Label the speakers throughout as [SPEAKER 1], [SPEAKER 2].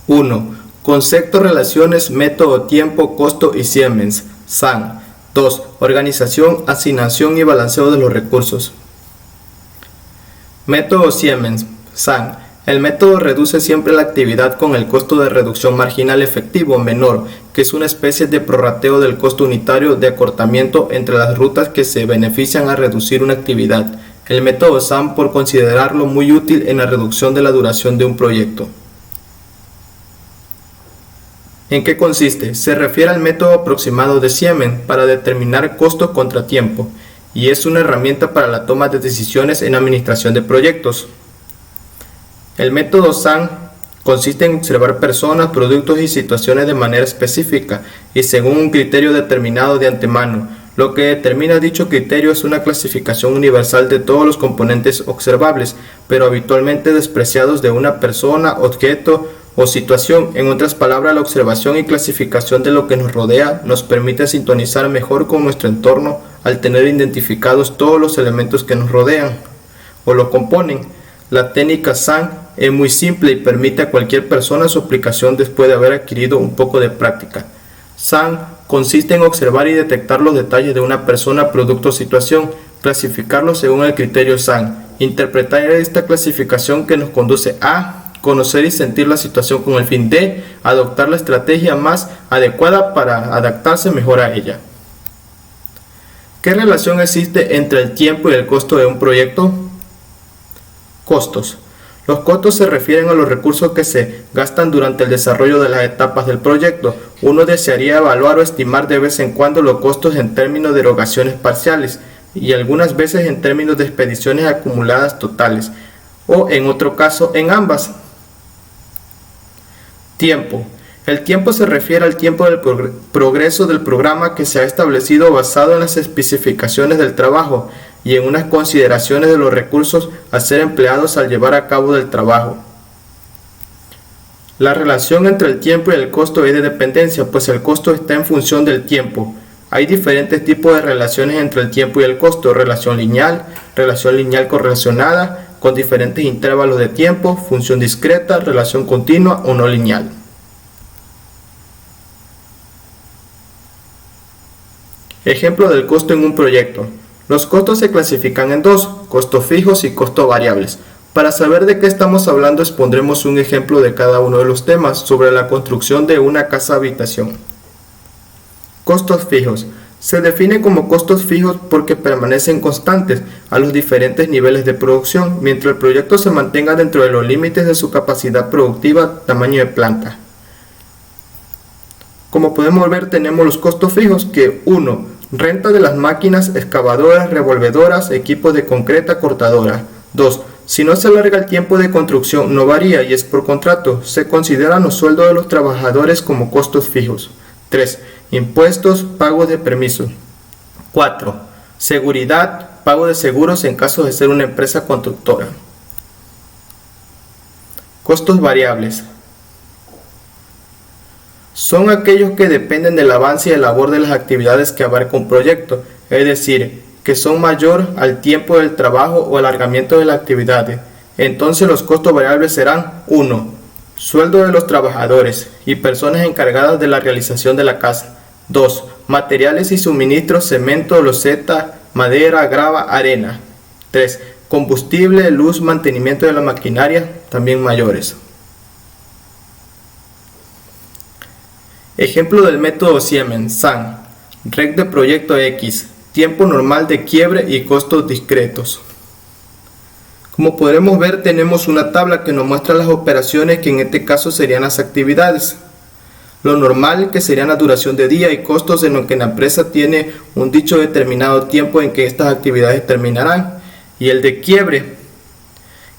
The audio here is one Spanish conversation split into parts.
[SPEAKER 1] 1. Concepto, relaciones, método, tiempo, costo y Siemens, SAN. 2. Organización, asignación y balanceo de los recursos. Método Siemens, SAN. El método reduce siempre la actividad con el costo de reducción marginal efectivo menor, que es una especie de prorrateo del costo unitario de acortamiento entre las rutas que se benefician a reducir una actividad. El método SAN por considerarlo muy útil en la reducción de la duración de un proyecto. ¿En qué consiste? Se refiere al método aproximado de Siemens para determinar costo contra tiempo, y es una herramienta para la toma de decisiones en administración de proyectos. El método SAN consiste en observar personas, productos y situaciones de manera específica y según un criterio determinado de antemano. Lo que determina dicho criterio es una clasificación universal de todos los componentes observables, pero habitualmente despreciados de una persona, objeto o situación. En otras palabras, la observación y clasificación de lo que nos rodea nos permite sintonizar mejor con nuestro entorno al tener identificados todos los elementos que nos rodean o lo componen. La técnica SAN es muy simple y permite a cualquier persona su aplicación después de haber adquirido un poco de práctica. SAN consiste en observar y detectar los detalles de una persona, producto o situación, clasificarlos según el criterio SAN, interpretar esta clasificación que nos conduce a conocer y sentir la situación con el fin de adoptar la estrategia más adecuada para adaptarse mejor a ella. ¿Qué relación existe entre el tiempo y el costo de un proyecto? Costos. Los costos se refieren a los recursos que se gastan durante el desarrollo de las etapas del proyecto. Uno desearía evaluar o estimar de vez en cuando los costos en términos de erogaciones parciales y algunas veces en términos de expediciones acumuladas totales, o en otro caso en ambas. Tiempo. El tiempo se refiere al tiempo del progreso del programa que se ha establecido basado en las especificaciones del trabajo y en unas consideraciones de los recursos a ser empleados al llevar a cabo el trabajo. La relación entre el tiempo y el costo es de dependencia, pues el costo está en función del tiempo. Hay diferentes tipos de relaciones entre el tiempo y el costo: relación lineal correlacionada, con diferentes intervalos de tiempo, función discreta, relación continua o no lineal. Ejemplo del costo en un proyecto. Los costos se clasifican en dos: costos fijos y costos variables. Para saber de qué estamos hablando, expondremos un ejemplo de cada uno de los temas sobre la construcción de una casa habitación. Costos fijos. Se define como costos fijos porque permanecen constantes a los diferentes niveles de producción, mientras el proyecto se mantenga dentro de los límites de su capacidad productiva, tamaño de planta. Como podemos ver, tenemos los costos fijos que 1. Renta de las máquinas, excavadoras, revolvedoras, equipos de concreta, cortadora. 2. Si no se alarga el tiempo de construcción, no varía y es por contrato, se consideran los sueldos de los trabajadores como costos fijos. 3. Impuestos, pago de permisos. 4. Seguridad, pago de seguros en caso de ser una empresa constructora. Costos variables. Son aquellos que dependen del avance y el labor de las actividades que abarca un proyecto, es decir, que son mayor al tiempo del trabajo o alargamiento de las actividades. Entonces los costos variables serán 1. Sueldo de los trabajadores y personas encargadas de la realización de la casa. 2. Materiales y suministros, cemento, loseta, madera, grava, arena. 3. Combustible, luz, mantenimiento de la maquinaria, también mayores. Ejemplo del método Siemens, SAN. Rec de proyecto X, tiempo normal de quiebre y costos discretos. Como podremos ver, tenemos una tabla que nos muestra las operaciones, que en este caso serían las actividades. Lo normal, que sería la duración de día, y costos en lo que la empresa tiene un dicho determinado tiempo en que estas actividades terminarán. Y el de quiebre,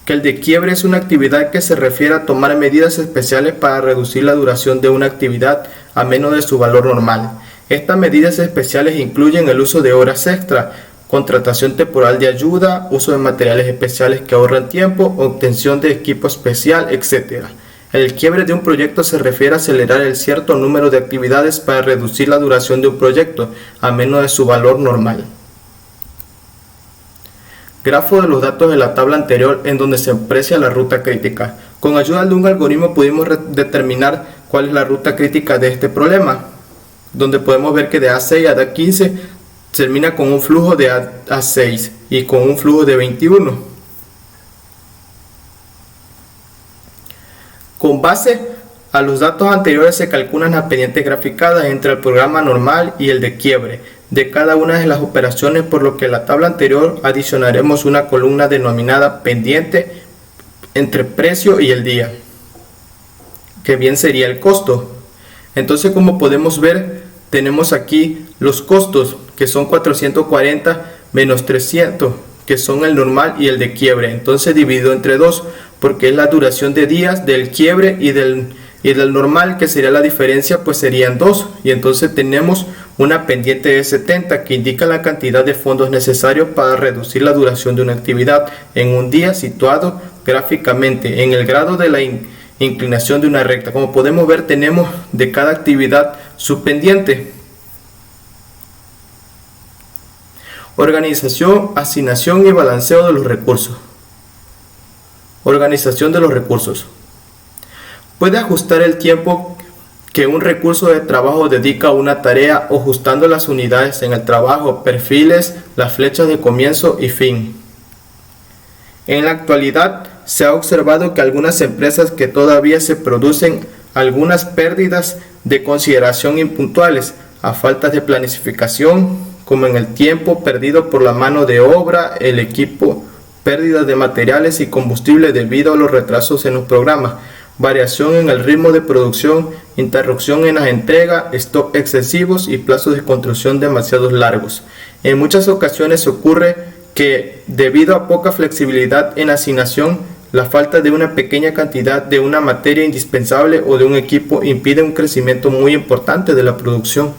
[SPEAKER 1] que el de quiebre es una actividad que se refiere a tomar medidas especiales para reducir la duración de una actividad a menos de su valor normal. Estas medidas especiales incluyen el uso de horas extra, contratación temporal de ayuda, uso de materiales especiales que ahorran tiempo, obtención de equipo especial, etc. El quiebre de un proyecto se refiere a acelerar el cierto número de actividades para reducir la duración de un proyecto a menos de su valor normal. Grafo de los datos de la tabla anterior, en donde se aprecia la ruta crítica. Con ayuda de un algoritmo pudimos determinar cuál es la ruta crítica de este problema, donde podemos ver que de A6 a A15 termina con un flujo de A6 y con un flujo de 21. Con base a los datos anteriores se calculan las pendientes graficadas entre el programa normal y el de quiebre de cada una de las operaciones, por lo que en la tabla anterior adicionaremos una columna denominada pendiente entre precio y el día, que bien sería el costo. Entonces, como podemos ver, tenemos aquí los costos, que son 440 menos 300, que son el normal y el de quiebre. Entonces dividido entre 2, porque es la duración de días del quiebre y del normal, que sería la diferencia, pues serían 2. Y entonces tenemos una pendiente de 70, que indica la cantidad de fondos necesarios para reducir la duración de una actividad en un día, situado gráficamente en el grado de la inclinación de una recta. Como podemos ver, tenemos de cada actividad su pendiente. Organización, asignación y balanceo de los recursos. Organización de los recursos. Puede ajustar el tiempo que un recurso de trabajo dedica a una tarea, ajustando las unidades en el trabajo, perfiles, las flechas de comienzo y fin. En la actualidad se ha observado que algunas empresas que todavía se producen algunas pérdidas de consideración impuntuales a falta de planificación, como en el tiempo perdido por la mano de obra, el equipo, pérdidas de materiales y combustible debido a los retrasos en los programas, variación en el ritmo de producción, interrupción en las entregas, stock excesivos y plazos de construcción demasiado largos. En muchas ocasiones ocurre que, debido a poca flexibilidad en asignación, la falta de una pequeña cantidad de una materia indispensable o de un equipo impide un crecimiento muy importante de la producción.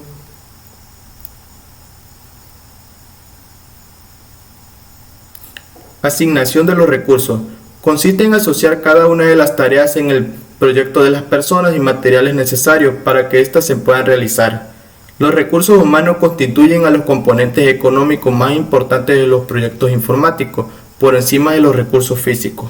[SPEAKER 1] Asignación de los recursos. Consiste en asociar cada una de las tareas en el proyecto de las personas y materiales necesarios para que éstas se puedan realizar. Los recursos humanos constituyen a los componentes económicos más importantes de los proyectos informáticos, por encima de los recursos físicos.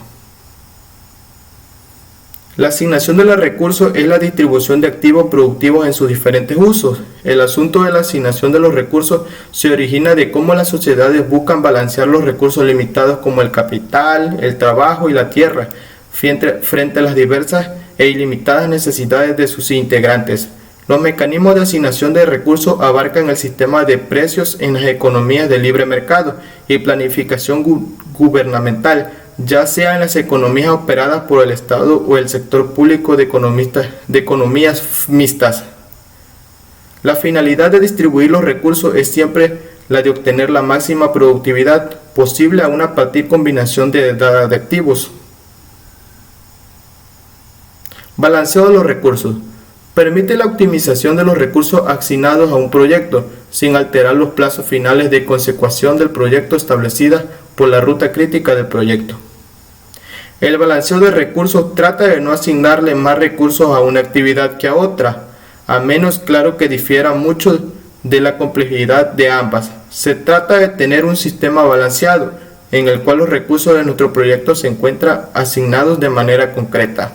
[SPEAKER 1] La asignación de los recursos es la distribución de activos productivos en sus diferentes usos. El asunto de la asignación de los recursos se origina de cómo las sociedades buscan balancear los recursos limitados como el capital, el trabajo y la tierra, frente a las diversas e ilimitadas necesidades de sus integrantes. Los mecanismos de asignación de recursos abarcan el sistema de precios en las economías de libre mercado y planificación gubernamental, ya sea en las economías operadas por el Estado o el sector público de economías mixtas. La finalidad de distribuir los recursos es siempre la de obtener la máxima productividad posible a una partir combinación de activos. Balanceo de los recursos. Permite la optimización de los recursos asignados a un proyecto, sin alterar los plazos finales de consecución del proyecto establecida por la ruta crítica del proyecto. El balanceo de recursos trata de no asignarle más recursos a una actividad que a otra, a menos claro que difiera mucho de la complejidad de ambas. Se trata de tener un sistema balanceado, en el cual los recursos de nuestro proyecto se encuentran asignados de manera concreta.